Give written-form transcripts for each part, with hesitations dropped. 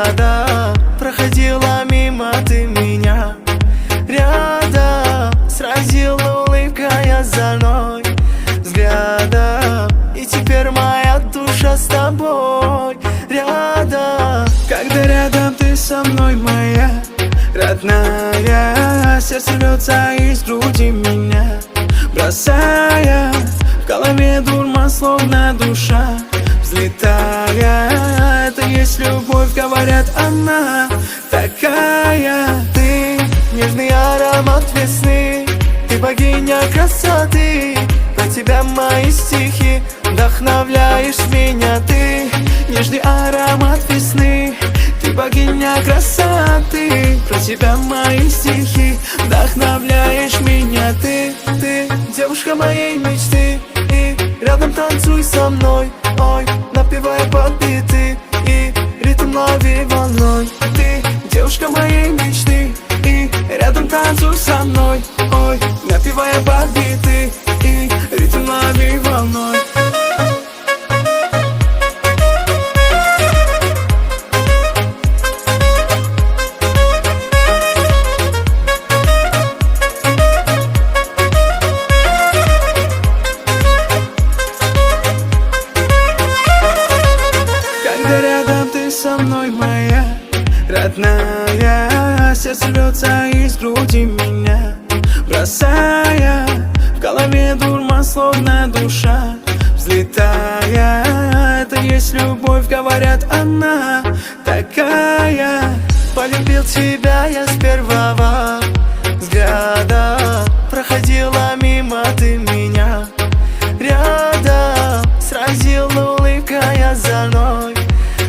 Взгляда проходила мимо ты меня, рядом сразила улыбкой озорной взгляда. И теперь моя душа с тобой рядом. Когда рядом ты со мной, моя родная, сердце рвется из груди меня, бросая в голове дурман, словно душа взлетая. Это есть любовь, говорят, она такая. Ты нежный аромат весны, ты богиня красоты. Про тебя мои стихи, вдохновляешь меня. Ты нежный аромат весны, ты богиня красоты. Про тебя мои стихи, вдохновляешь меня. Ты девушка моей мечты, и рядом танцуй со мной, ой, напевая под биты, и ритм лови волной. Ты девушка моей мечты, и рядом танцуй со мной, ой, напевая под биты, и ритм лови волной. Когда рядом ты со мной, моя родная, сердце рвется из груди меня, бросая в голове дурман, словно душа взлетая. Это есть любовь, говорят, она такая. Полюбил тебя я с первого взгляда, проходила мимо ты меня, рядом сразила улыбкой озорной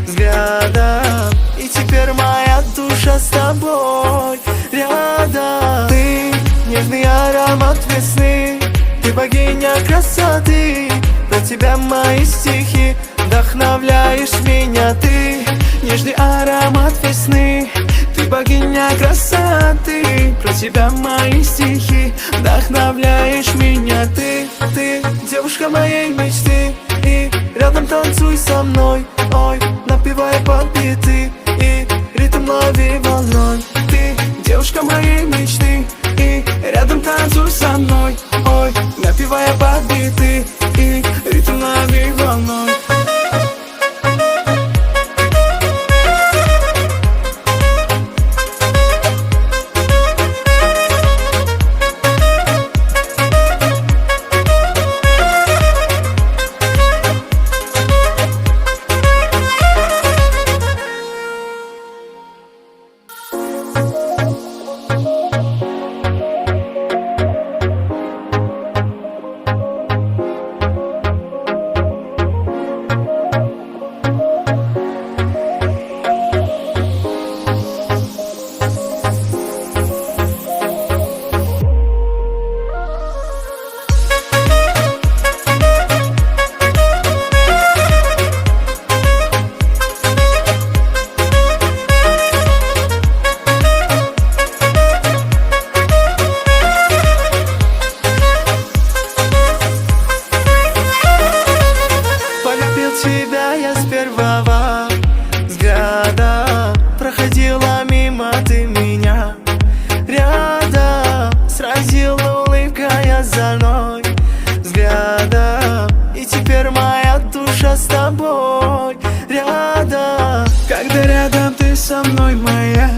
взглядом. И теперь моя душа с тобой рядом. Ты нежный аромат весны, ты богиня красоты. Про тебя мои стихи, вдохновляешь меня. Ты нежный аромат весны, ты богиня красоты. Про тебя мои стихи, вдохновляешь меня. Ты девушка моей мечты, и рядом танцуй со мной, ой, напевая под биты, и ритм лови волной. Ты девушка моей мечты, и рядом танцуй со мной, ой, напевая под биты, и ритм лови волной. Тебя я с первого взгляда, проходила мимо ты меня, рядом сразила улыбкой озорной взглядом. И теперь моя душа с тобой рядом. Когда рядом ты со мной, моя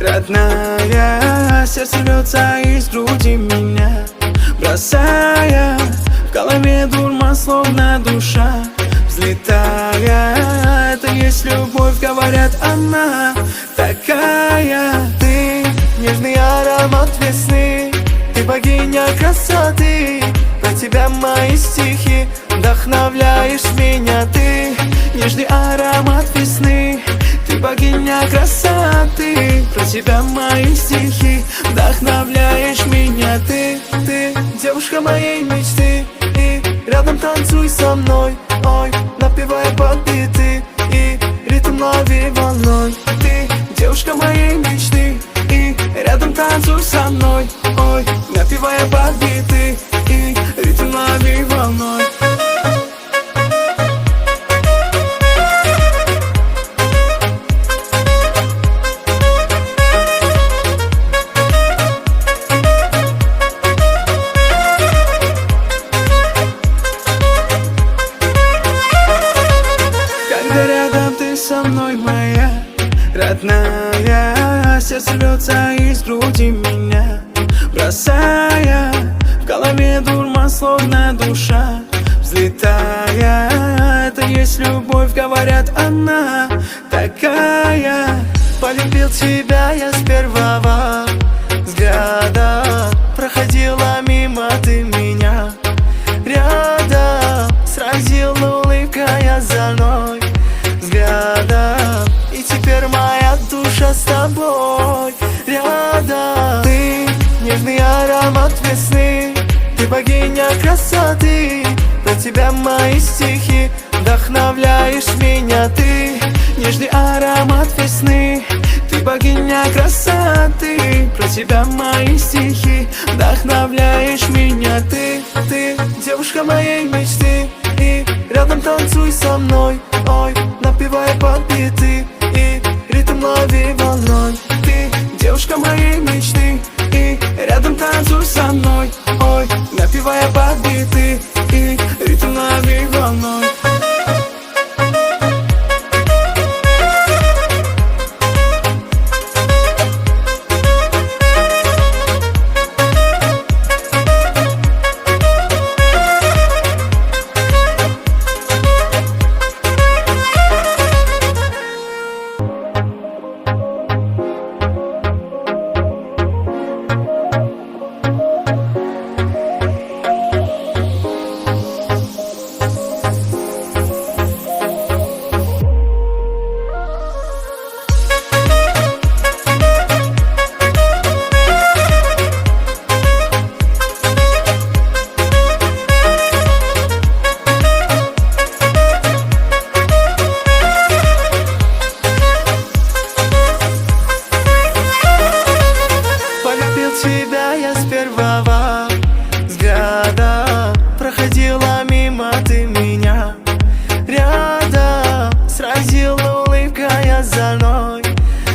родная, сердце рвется из груди меня, бросая в голове дурман, словно душа взлетая. Это есть любовь, говорят, она такая. Ты нежный аромат весны, ты богиня красоты. Про тебя мои стихи, вдохновляешь меня. Ты нежный аромат весны, ты богиня красоты. Про тебя мои стихи, вдохновляешь меня. Ты девушка моей мечты, и рядом танцуй со мной, ой, напевая под биты, и ритм лови волной. Ты девушка моей мечты, и рядом танцуй со мной, ой, напевая под биты, и ритм лови волной. родная. Сердце рвется из груди меня, бросая в голове дурман, словно душа взлетая. Это есть любовь, говорят, она такая. Полюбил тебя я с первого взгляда, проходила мимо ты меня рядом, сразила улыбкой озорной взглядом. И теперь моя душа с тобой рядом. Ты нежный аромат весны, ты богиня красоты. Про тебя мои стихи, вдохновляешь меня. Ты нежный аромат весны, ты богиня красоты. Про тебя мои стихи, вдохновляешь меня. Ты девушка моей мечты, и рядом танцуй со мной. Ой, напевая под биты, и ритм лови волной. Ты девушка моей мечты, и рядом танцуй со мной. Ой, напевая под биты, и ритм лови волной. Тебя я с первого взгляда, проходила мимо ты меня рядом, сразила улыбкой озорной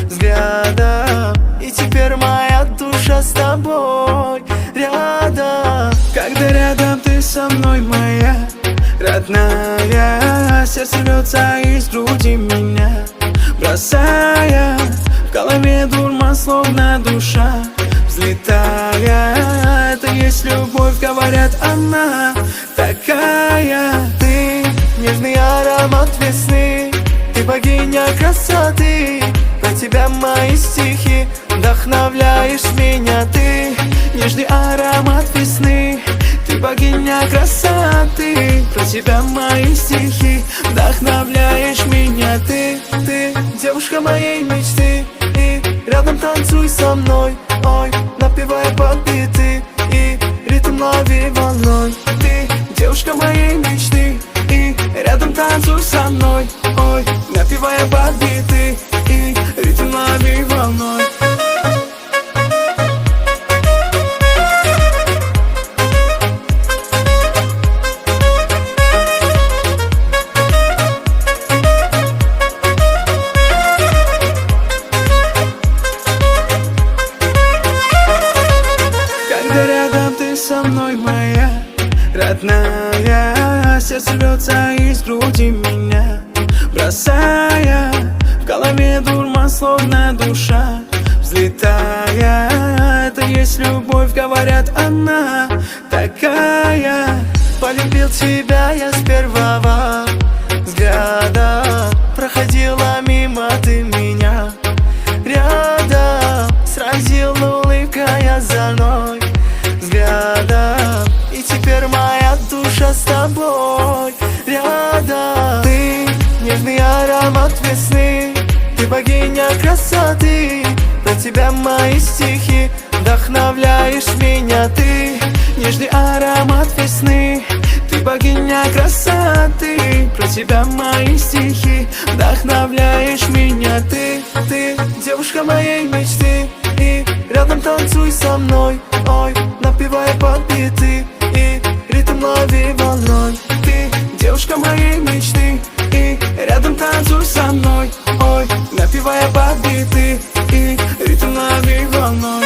взглядом. И теперь моя душа с тобой рядом. Когда рядом ты со мной, моя родная, сердце рвется из груди меня, бросая в голове дурман, словно душа взлетая. Это есть любовь, говорят, она такая. Ты нежный аромат весны, ты богиня красоты. Про тебя мои стихи, вдохновляешь меня. Ты нежный аромат весны, ты богиня красоты. Про тебя мои стихи, вдохновляешь меня. Ты девушка моей мечты, и рядом танцуй со мной. Ой, напевая под биты, и ритм лови волной. Ты девушка моей мечты, и рядом танцуй со мной. Ой, напевая под биты, и ритм лови волной. Рядом ты со мной, моя родная. Сердце рвется из груди меня, бросая в голове дурман, словно душа взлетая. Это есть любовь, говорят, она такая. Полюбил тебя я с первого взгляда, проходила мимо ты меня рядом, сразила улыбкой озорной взглядом. И теперь моя душа с тобой рядом. Ты нежный аромат весны, ты богиня красоты. Про тебя мои стихи, вдохновляешь меня. Ты нежный аромат весны, ты богиня красоты. Про тебя мои стихи, вдохновляешь меня. Ты девушка моей мечты, и рядом танцуй со мной. Ой, напевая под биты, и ритм лови волной. Ты девушка моей мечты, и рядом танцуй со мной. Ой, напевая под биты, и ритм лови волной.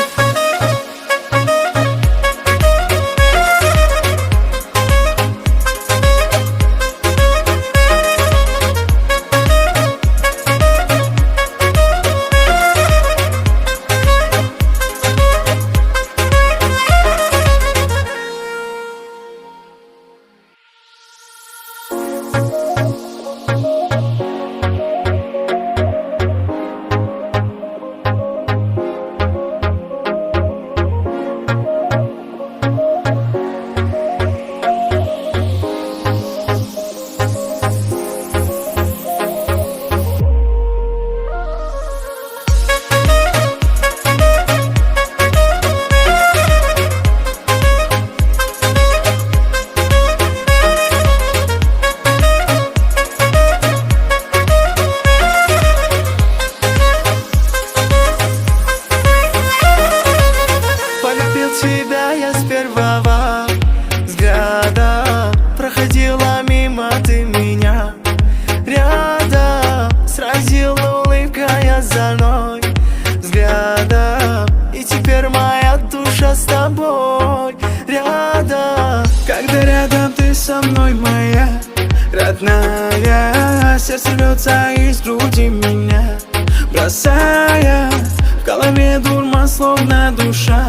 мной взглядом. И теперь моя душа с тобой рядом. Когда рядом ты со мной, моя родная, сердце рвется из груди меня, бросая в голове дурман, словно душа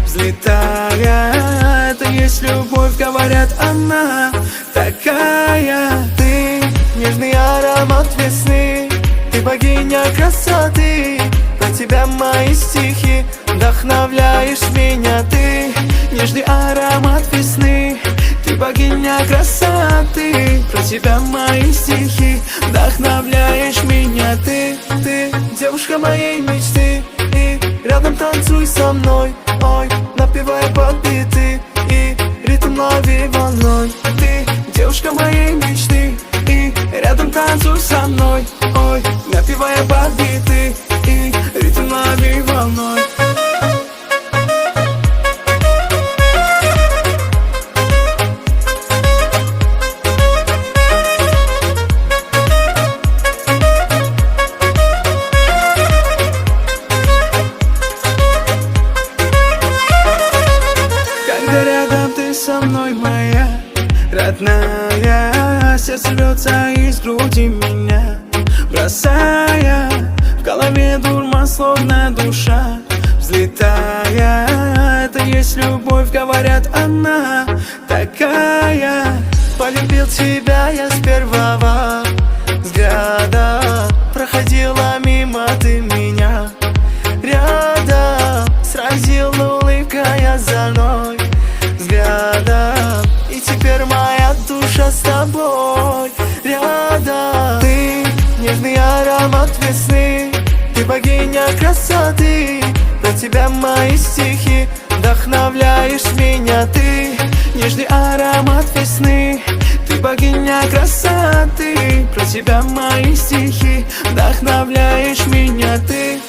взлетая. Это есть любовь, говорят, она такая. Ты нежный аромат весны, ты богиня красоты. Про тебя мои стихи, вдохновляешь меня. Ты нежный аромат весны, ты богиня красоты. Про тебя мои стихи, вдохновляешь меня. Ты девушка моей мечты, и рядом танцуй со мной. Ой, напевая под биты, и ритм лови волной. Ты девушка моей мечты, и рядом танцуй со мной. Ой, напевая под биты, и ритм лови волной. Когда рядом ты со мной, моя родная, сердце рвется из груди меня, бросая в голове дурман, словно душа взлетая. Это есть любовь, говорят, она такая. Полюбил тебя я с первого взгляда, проходила мимо ты меня рядом, сразила улыбкой озорной взглядом. И теперь моя душа с тобой рядом. Ты нежный аромат весны, ты богиня красоты. Про тебя мои стихи, вдохновляешь меня. Ты нежный аромат весны, ты богиня красоты. Про тебя мои стихи, вдохновляешь меня. Ты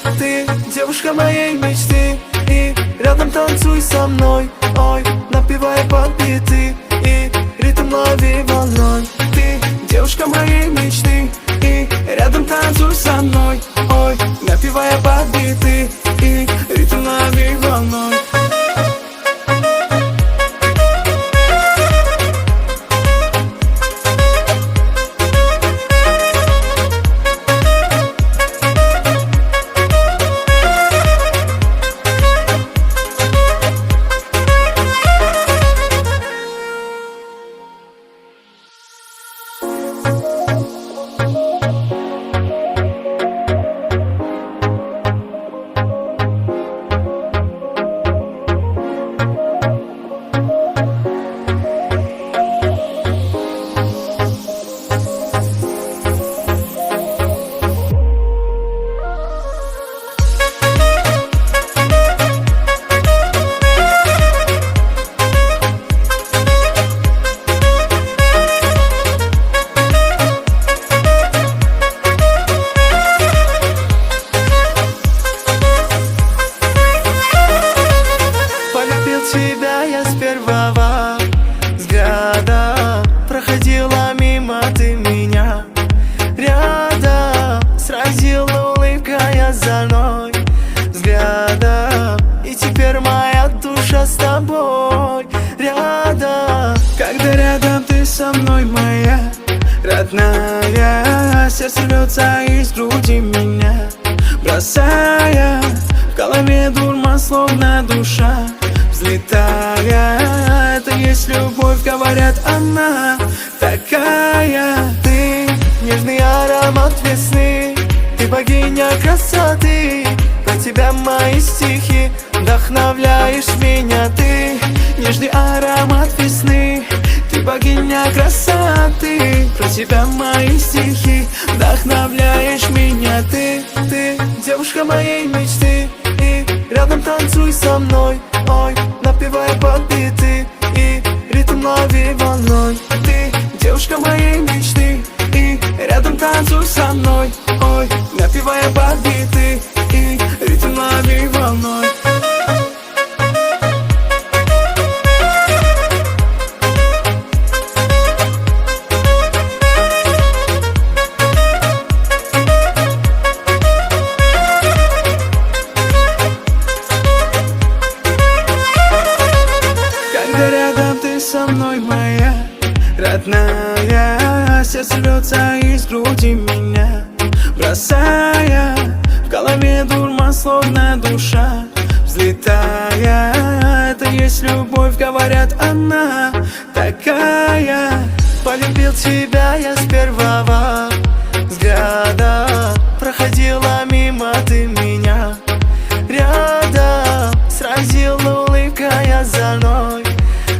девушка моей мечты, и рядом танцуй со мной. Ой, напевая под биты, и ритм лови волной. Ты девушка моей мечты, и рядом танцуй со мной. Ой, напевая под биты, и ритм лови волной. Тебя я с первого взгляда, проходила мимо ты меня рядом, сразила улыбкой озорной взглядом. И теперь моя душа с тобой рядом. Когда рядом ты со мной, моя родная, сердце рвется из груди меня, бросая в голове дурман, словно душа взлетая. Это есть любовь, говорят, она такая. Ты нежный аромат весны, ты богиня красоты. Про тебя мои стихи, вдохновляешь меня. Ты нежный аромат весны, ты богиня красоты. Про тебя мои стихи, вдохновляешь меня. Ты девушка моей мечты, и рядом танцуй со мной. Ой, напевая под биты, и ритм лови волной. Ты девушка моей мечты, и рядом танцуй со мной. Ой, напевая под биты, и ритм лови волной. родная. Сердце рвется из груди меня, бросая в голове дурман, словно душа взлетая. Это есть любовь, говорят, она такая. Полюбил тебя я с первого взгляда, проходила мимо ты меня рядом, сразила улыбкой озорной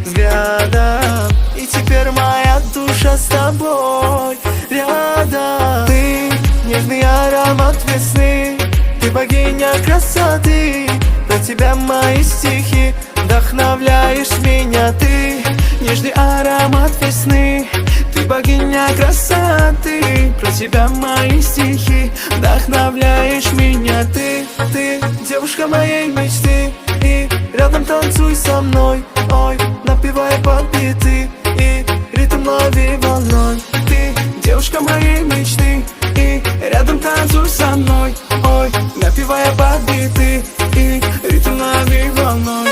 взглядом. И теперь моя душа с тобой рядом. Ты нежный аромат весны, ты богиня красоты. Про тебя мои стихи, вдохновляешь меня. Ты нежный аромат весны, ты богиня красоты. Про тебя мои стихи, вдохновляешь меня. Ты девушка моей мечты, и рядом танцуй со мной. Ой, напевая под биты, и ритм лови волной. Ты девушка моей мечты, и рядом танцуй со мной. Ой, напевая под биты, и ритм лови волной.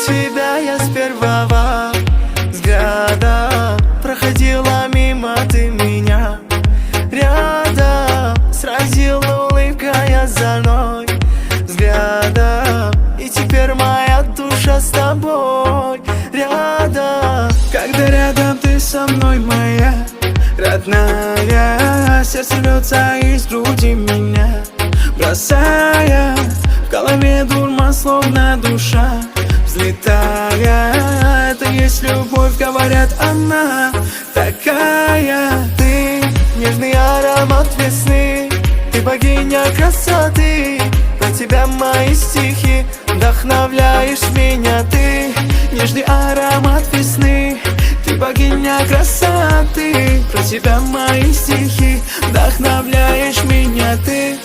Тебя я с первого взгляда, проходила мимо ты меня рядом, сразила улыбкой озорной взглядом. И теперь моя душа с тобой рядом. Когда рядом ты со мной, моя родная, сердце рвется из груди меня, бросая в голове дурман, словно душа взлетая. Это есть любовь, говорят, она такая. Ты нежный аромат весны, ты богиня красоты. Про тебя мои стихи, вдохновляешь меня. Ты нежный аромат весны, ты богиня красоты. Про тебя мои стихи, вдохновляешь меня. Ты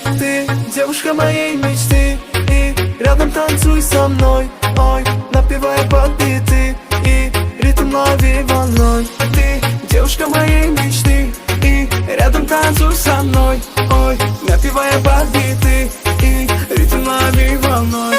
девушка моей мечты, и рядом танцуй со мной. Ой, напевая под биты, и ритм лови волной. Ты девушка моей мечты, и рядом танцуй со мной. Ой, напевая под биты, и ритм лови волной.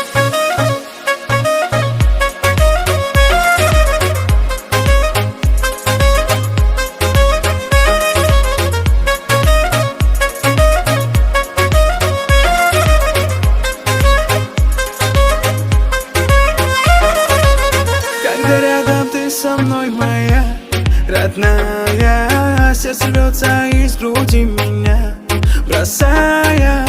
Со мной, моя родная, сердце рвется из груди меня, бросая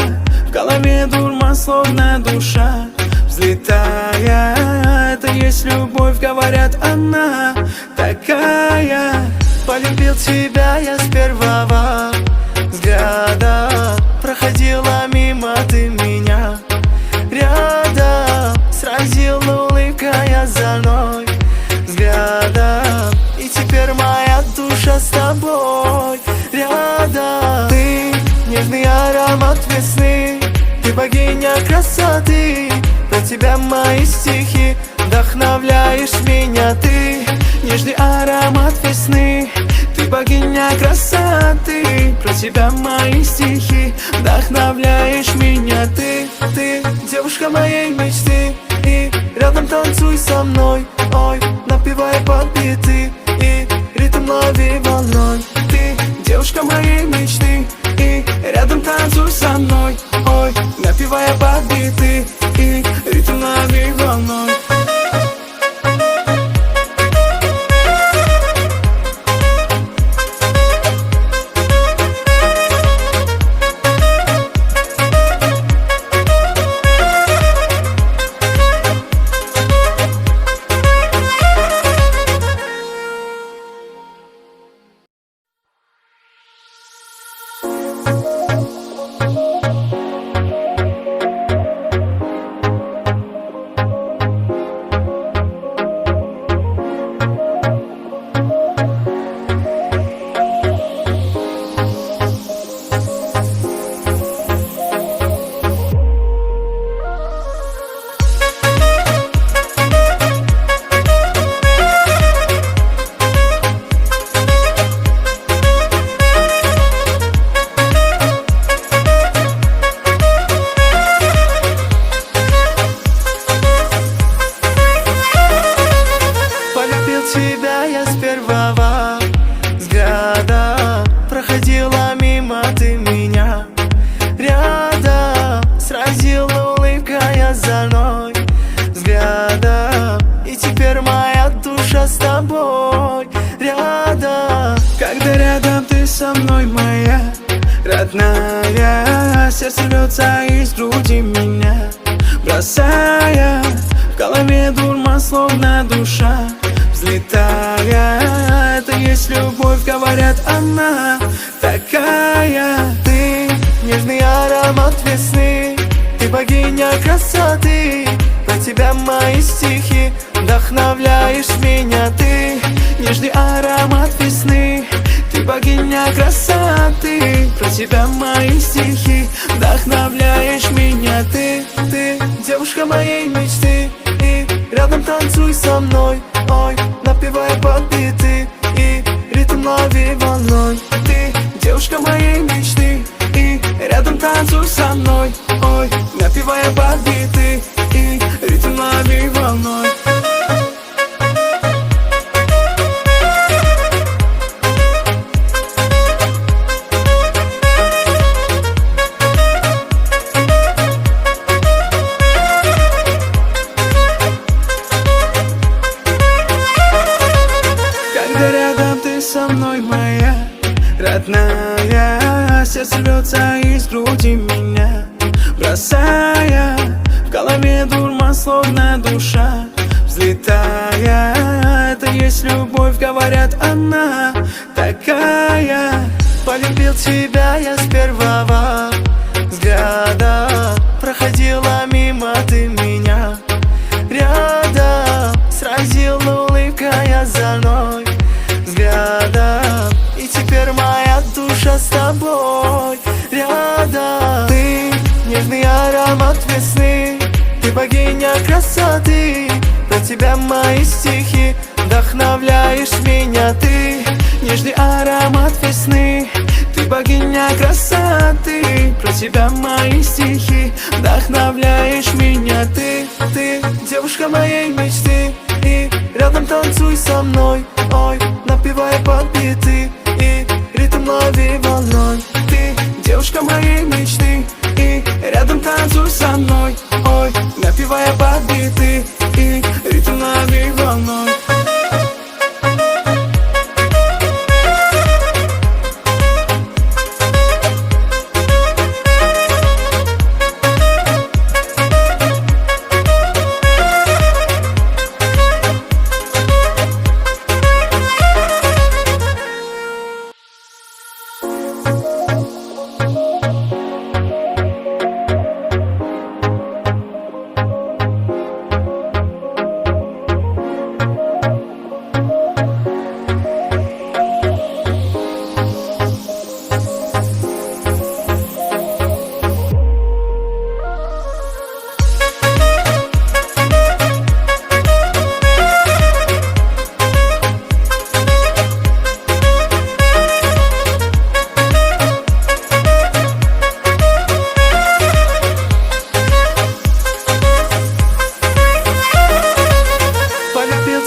в голове дурман, словно душа взлетая. Это есть любовь, говорят, она такая. Полюбил тебя я с первого взгляда, проходила мимо ты меня рядом, сразила улыбкой озорной взглядом. И теперь моя душа с тобой рядом. Ты нежный аромат весны, ты богиня красоты. Про тебя мои стихи, вдохновляешь меня. Ты нежный аромат весны, ты богиня красоты. Про тебя мои стихи, вдохновляешь меня. Ты девушка моей мечты, и рядом танцуй со мной. Ой, напевая под биты, и ритм лови волной. Ты девушка моей мечты, и рядом танцуй со мной. Ой, напевая под биты, и ритм лови волной. озорной взглядом. И теперь моя душа с тобой рядом. Когда рядом ты со мной, моя родная, сердце рвется из груди меня, бросая в голове дурман, словно душа взлетая. Это есть любовь, говорят, она такая. Ты нежный аромат весны, ты богиня красоты. Про тебя мои стихи, вдохновляешь меня. Ты нежный аромат весны, ты богиня красоты. Про тебя мои стихи, вдохновляешь меня. Ты девушка моей мечты, и рядом танцуй со мной, ой, напевая под биты, и ритм лови волной. Ты девушка моей мечты, и рядом танцуй со мной, ой, напевая под биты, и ритм лови волной. Когда рядом ты со мной, моя родная, сердце рвется из груди меня, бросая в голове дурман, словно душа взлетая. Это есть любовь, говорят, она такая. Полюбил тебя я с первого взгляда, проходила мимо ты меня рядом, сразила улыбкой озорной взглядом. И теперь моя душа с тобой рядом. Ты нежный аромат весны, ты богиня красоты. Про тебя мои стихи, вдохновляешь меня. Ты нежный аромат весны, ты богиня красоты. Про тебя мои стихи, вдохновляешь меня. Ты девушка моей мечты, и рядом танцуй со мной, ой, напевая под биты, и ритм лови волной. Ты девушка моей мечты, и рядом танцуй со мной, ой, напевая под биты, и ритм лови волной.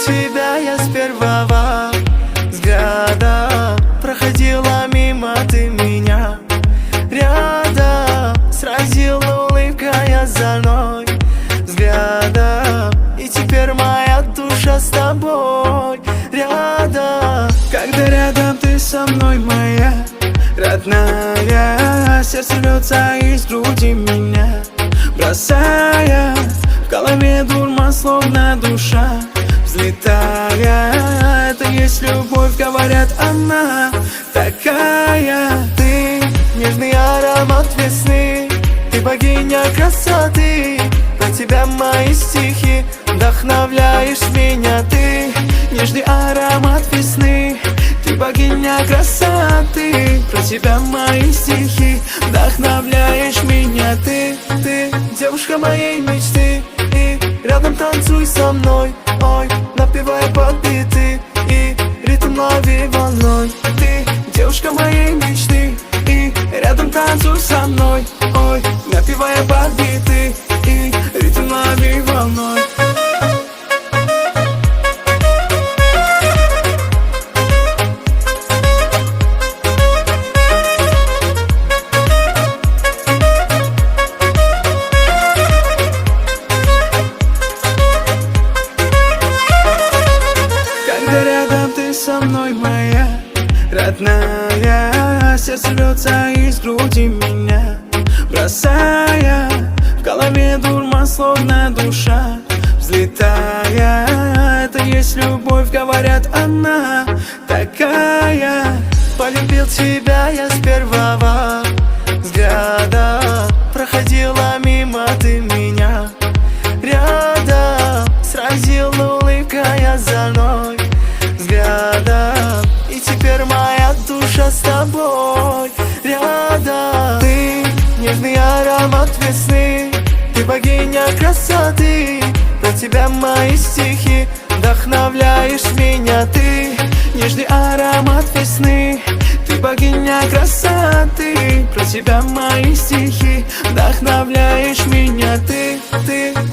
Тебя я с первого взгляда, проходила мимо ты меня рядом, сразила улыбкой озорной взглядом. И теперь моя душа с тобой рядом. Когда рядом ты со мной, моя родная, сердце рвется из груди меня, бросая в голове дурман, словно душа взлетая. Это есть любовь, говорят, она такая. Ты нежный аромат весны, ты богиня красоты. Про тебя мои стихи, вдохновляешь меня. Ты нежный аромат весны, ты богиня красоты. Про тебя мои стихи, вдохновляешь меня. Ты девушка моей мечты, и рядом танцуй со мной, ой, напевая под биты, и ритм лови волной. Ты девушка моей мечты, и рядом танцуй со мной, ой, напевая под биты, и ритм лови волной. голове дурман, словно душа взлетая. Это есть любовь, говорят, она такая. Полюбил тебя я с первого взгляда. Проходила мимо ты меня рядом, сразила улыбкой озорной взглядом. И теперь моя душа с тобой рядом. Ты нежный аромат весны, ты богиня красоты. Про тебя мои стихи, вдохновляешь меня. Ты нежный аромат весны, ты богиня красоты. Про тебя мои стихи, вдохновляешь меня. Ты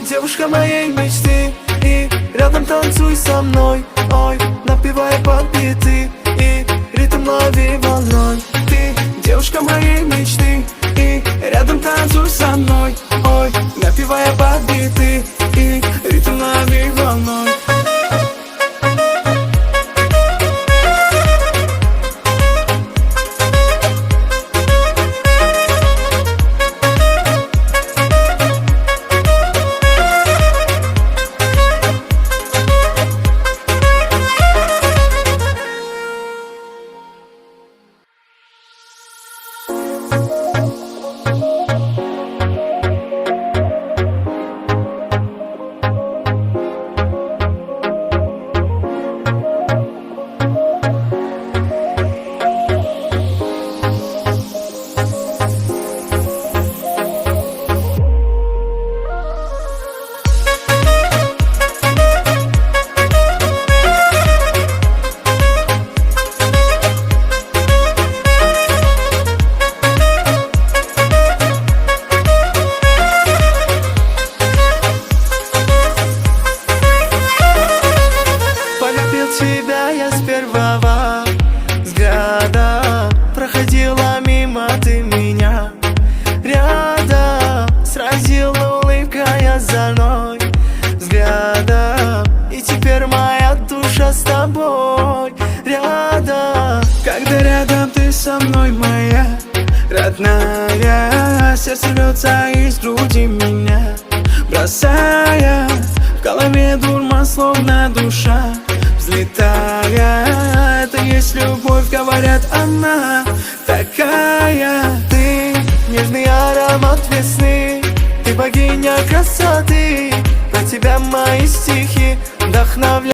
девушка моей мечты, и рядом танцуй со мной. Ой, напевая под биты, и ритм лови волной. Ты девушка моей мечты, и рядом танцуй со мной. Ой, напевая под биты, и ритм лови волной. Тебя я с первого взгляда. Проходила мимо ты меня рядом, сразила улыбкой озорной взглядом. И теперь моя душа с тобой рядом. Когда рядом ты со мной, моя родная, сердце рвется из груди меня бросая. В голове дурман, словно душа взлетая. Это есть любовь, говорят, она такая. Ты нежный аромат весны, ты богиня красоты. Про тебя мои стихи вдохновляют.